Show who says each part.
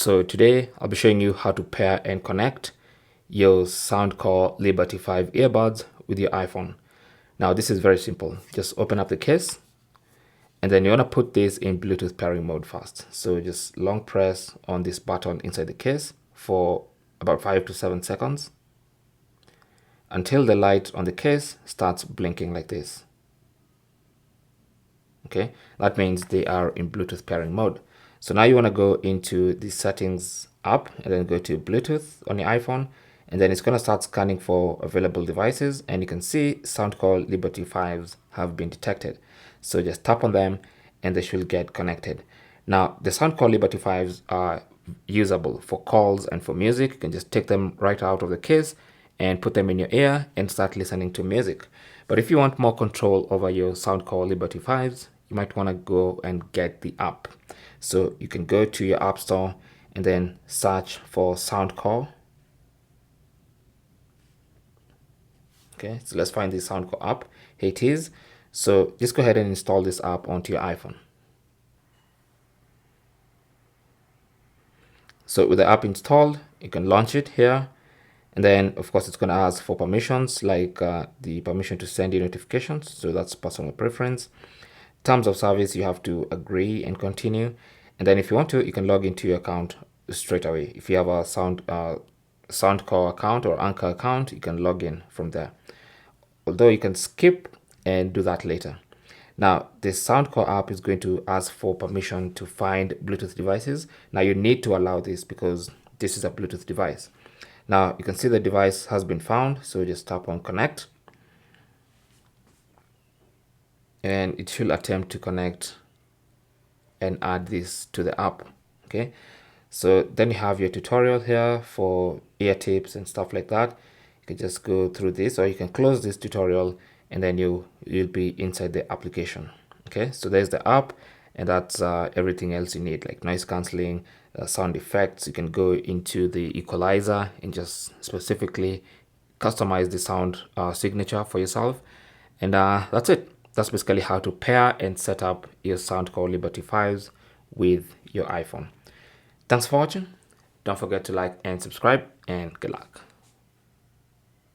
Speaker 1: So today I'll be showing you how to pair and connect your Soundcore Liberty 5 earbuds with your iPhone. Now this is very simple. Just open up the case and then you want to put this in Bluetooth pairing mode first. So just long press on this button inside the case for about 5 to 7 seconds until the light on the case starts blinking like this. Okay, that means they are in Bluetooth pairing mode. So now you want to go into the settings app and then go to Bluetooth on your iPhone, and then it's going to start scanning for available devices, and you can see Soundcore Liberty 5s have been detected. So just tap on them and they should get connected. Now the Soundcore Liberty 5s are usable for calls and for music. You can just take them right out of the case and put them in your ear and start listening to music. But if you want more control over your Soundcore Liberty 5s, you might want to go and get the app. So you can go to your app store and then search for Soundcore. Okay, so let's find the Soundcore app. Here it is. So just go ahead and install this app onto your iPhone. So with the app installed, you can launch it here. And then, of course, it's going to ask for permissions like the permission to send you notifications. So that's personal preference. Terms of service, you have to agree and continue. And then if you want to, you can log into your account straight away. If you have a Soundcore account or Anchor account, you can log in from there. Although you can skip and do that later. Now, the Soundcore app is going to ask for permission to find Bluetooth devices. Now, you need to allow this because this is a Bluetooth device. Now, you can see the device has been found. So just tap on connect. And it should attempt to connect and add this to the app. Okay, so then you have your tutorial here for ear tips and stuff like that. You can just go through this, or you can close this tutorial and then you'll be inside the application. Okay, so there's the app, and that's everything else you need, like noise cancelling, sound effects. You can go into the equalizer and just specifically customize the sound signature for yourself, and that's it. That's basically how to pair and set up your Soundcore Liberty 5s with your iPhone. Thanks for watching. Don't forget to like and subscribe, and good luck.